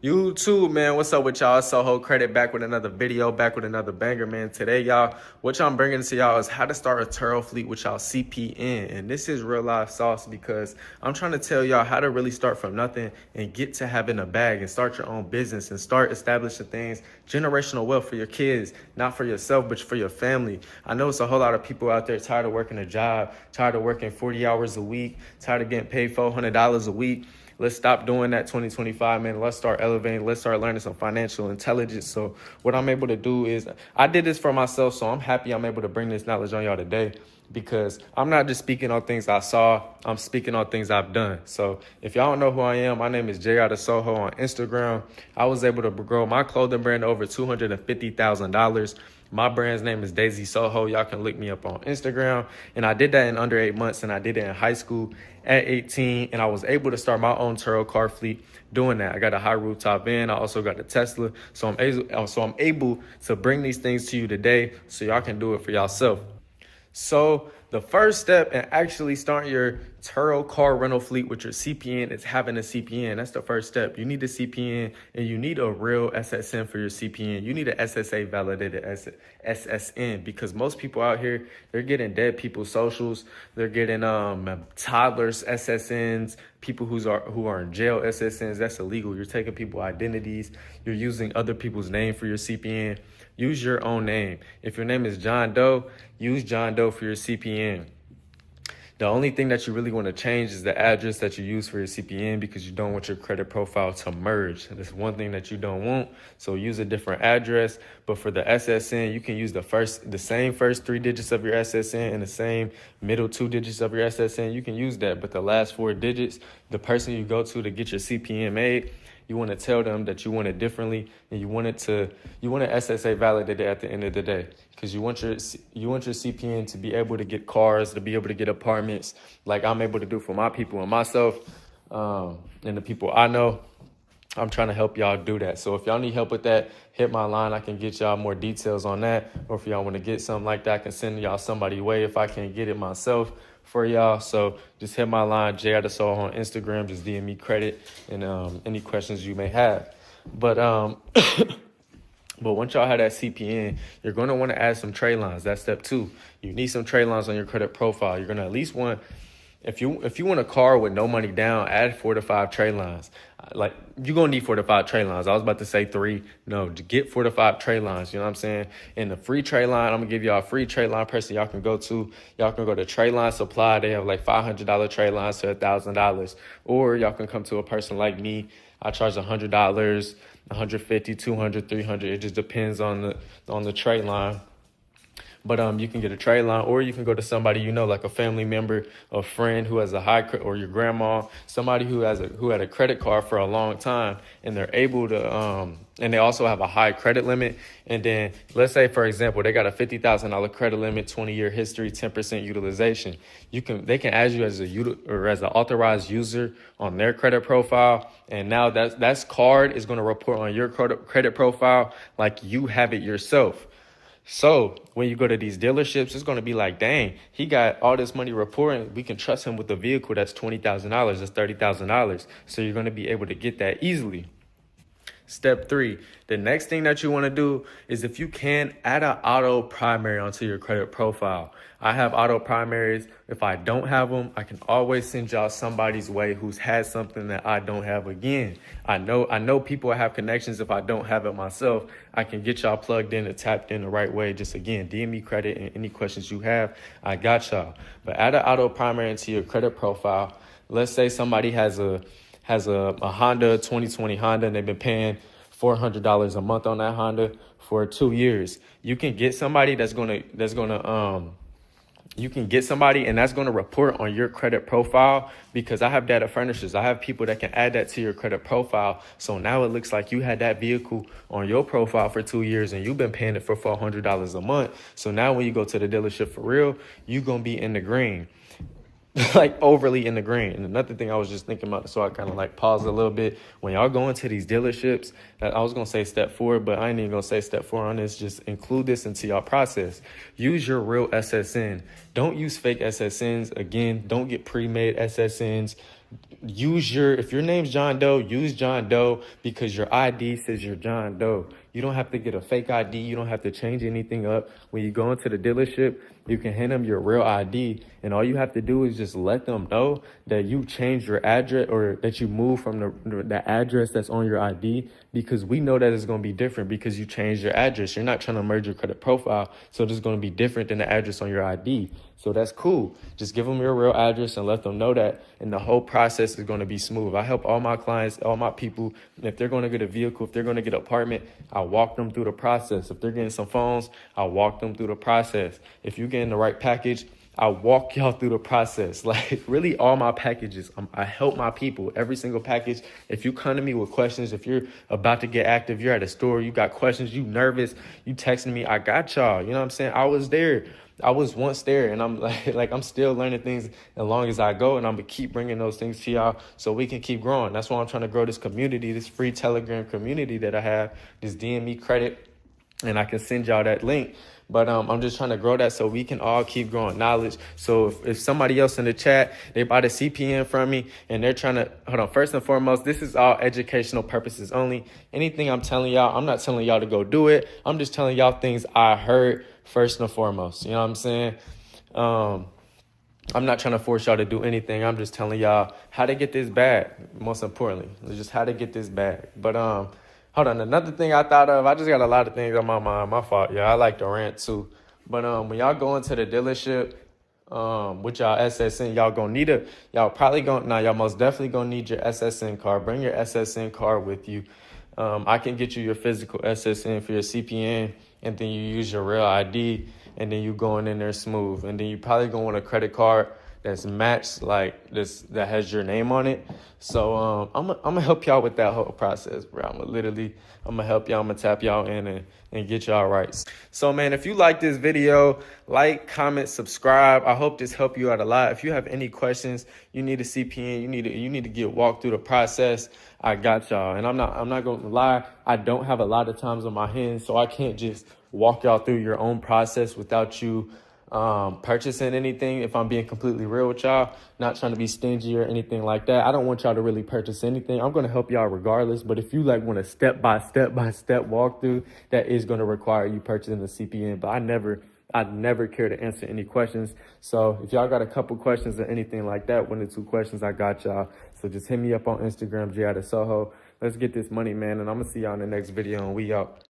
YouTube, man, what's up with y'all? Soho Credit back with another video, back with another banger, man. Today, y'all, what y'all bringing to y'all is how to start a Turo fleet with y'all CPN. And this is real life sauce because I'm trying to tell y'all how to really start from nothing and get to having a bag and start your own business and start establishing things, generational wealth for your kids, not for yourself, but for your family. I know it's a whole lot of people out there tired of working a job, tired of working 40 hours a week, tired of getting paid $400 a week. Let's stop doing that 2025, man. Let's start elevating. Let's start learning some financial intelligence. So what I'm able to do is I did this for myself. So I'm happy I'm able to bring this knowledge on y'all today because I'm not just speaking on things I saw. I'm speaking on things I've done. So if y'all don't know who I am, my name is Jay Out of Soho on Instagram. I was able to grow my clothing brand to over $250,000. My brand's name is Daisy Soho. Y'all can look me up on Instagram. And I did that in under 8 months, and I did it in high school at 18. And I was able to start my own Turo car fleet doing that. I got a high rooftop van. I also got a Tesla. So I'm able to bring these things to you today so y'all can do it for yourself. So the first step in actually starting your Turo car rental fleet with your CPN is having a CPN. That's the first step. You need a CPN and you need a real SSN for your CPN. You need an SSA validated SSN because most people out here, they're getting dead people's socials. They're getting toddlers SSNs, people who are in jail SSNs. That's illegal. You're taking people's identities. You're using other people's name for your CPN. Use your own name. If your name is John Doe, use John Doe for your CPN. The only thing that you really want to change is the address that you use for your CPN because you don't want your credit profile to merge. That's one thing that you don't want. So use a different address. But for the SSN, you can use the same first 3 digits of your SSN and the same middle 2 digits of your SSN. You can use that. But the last 4 digits, the person you go to get your CPN made, you want to tell them that you want it differently and you want SSA validated at the end of the day because you want your CPN to be able to get cars, to be able to get apartments like I'm able to do for my people and myself and the people I know. I'm trying to help y'all do that. So if y'all need help with that, hit my line. I can get y'all more details on that. Or if y'all want to get something like that, I can send y'all somebody way if I can't get it myself for y'all. So just hit my line, Jay Soho on Instagram. Just DM me credit and any questions you may have. But but once y'all have that CPN, you're going to want to add some Tradelines. That's step 2. You need some Tradelines on your credit profile. You're going to at least want, if you want a car with no money down, add 4 to 5 Tradelines. Like, you're going to need 4 to 5 Tradelines. I was about to say 3. No, to get 4 to 5 Tradelines, you know what I'm saying? And the free Tradeline, I'm going to give y'all a free Tradeline person y'all can go to. Y'all can go to Tradeline Supply. They have like $500 Tradelines to $1,000. Or y'all can come to a person like me. I charge $100, $150, $200, $300. It just depends on the trade line. But you can get a trade line, or you can go to somebody you know, like a family member, a friend who has a or your grandma, somebody who had a credit card for a long time, and they're able to and they also have a high credit limit. And then let's say, for example, they got a $50,000 credit limit, 20-year history, 10% utilization. They can add you as as an authorized user on their credit profile, and now that card is going to report on your credit profile like you have it yourself. So when you go to these dealerships, it's going to be like, dang, he got all this money reporting. We can trust him with a vehicle that's $20,000, that's $30,000. So you're going to be able to get that easily. Step 3, the next thing that you want to do is, if you can, add an auto primary onto your credit profile. I have auto primaries. If I don't have them, I can always send y'all somebody's way who's had something that I don't have. Again, I know people have connections. If I don't have it myself, I can get y'all plugged in and tapped in the right way. Just again, DM me credit and any questions you have, I got y'all. But add an auto primary into your credit profile. Let's say somebody has a Honda, 2020 Honda, and they've been paying $400 a month on that Honda for 2 years. You can get somebody and that's gonna report on your credit profile, because I have data furnishers. I have people that can add that to your credit profile. So now it looks like you had that vehicle on your profile for 2 years and you've been paying it for $400 a month. So now when you go to the dealership for real, you're gonna be in the green. Like overly in the green. And another thing I was just thinking about, so I kind of like paused a little bit. When y'all go into these dealerships, I was going to say step 4, but I ain't even going to say step 4 on this. Just include this into y'all process. Use your real SSN. Don't use fake SSNs. Again, don't get pre-made SSNs. If your name's John Doe, use John Doe because your ID says you're John Doe. You don't have to get a fake ID. You don't have to change anything up. When you go into the dealership, you can hand them your real ID, and all you have to do is just let them know that you changed your address or that you moved from the address that's on your ID, because we know that it's going to be different because you changed your address. You're not trying to merge your credit profile, so it's going to be different than the address on your ID. So that's cool. Just give them your real address and let them know that, and the whole process is going to be smooth. I help all my clients, all my people, if they're going to get a vehicle, if they're going to get an apartment, I walk them through the process. If they're getting some phones, I walk them through the process. If you're getting the right package, I walk y'all through the process. Like, really, all my packages, I help my people, every single package. If you come to me with questions, if you're about to get active, you're at a store, you got questions, you nervous, you texting me, I got y'all. You know what I'm saying? I was there. I was once there, and I'm like I'm still learning things as long as I go, and I'm gonna keep bringing those things to y'all so we can keep growing. That's why I'm trying to grow this community, this free Telegram community that I have. Just DM me credit, and I can send y'all that link. But I'm just trying to grow that so we can all keep growing knowledge. So if somebody else in the chat, they bought a CPN from me and they're trying to, hold on, first and foremost, this is all educational purposes only. Anything I'm telling y'all, I'm not telling y'all to go do it. I'm just telling y'all things I heard first and foremost. You know what I'm saying? I'm not trying to force y'all to do anything. I'm just telling y'all how to get this bag, most importantly. Just how to get this bag. But hold on, another thing I thought of, I just got a lot of things on my mind. My fault, yeah, I like to rant too. But when y'all go into the dealership with y'all SSN, y'all most definitely gonna need your SSN card. Bring your SSN card with you. I can get you your physical SSN for your CPN, and then you use your real ID, and then you going in there smooth. And then you probably gonna want a credit card that's matched like this, that has your name on it. So I'm gonna help y'all with that whole process, bro. I'm gonna help y'all. I'm gonna tap y'all in and get y'all right. So man, if you like this video, like, comment, subscribe. I hope this helped you out a lot. If you have any questions, you need a CPN, you need to get walked through the process, I got y'all. And I'm not gonna lie, I don't have a lot of times on my hands, so I can't just walk y'all through your own process without you purchasing anything. If I'm being completely real with y'all, not trying to be stingy or anything like that, I don't want y'all to really purchase anything. I'm going to help y'all regardless, but if you like want a step by step walkthrough, that is going to require you purchasing the CPN. But I never care to answer any questions. So if y'all got a couple questions or anything like that, 1 or 2 questions, I got y'all. So just hit me up on Instagram, J out of Soho. Let's get this money, man, and I'm gonna see y'all in the next video, and we out.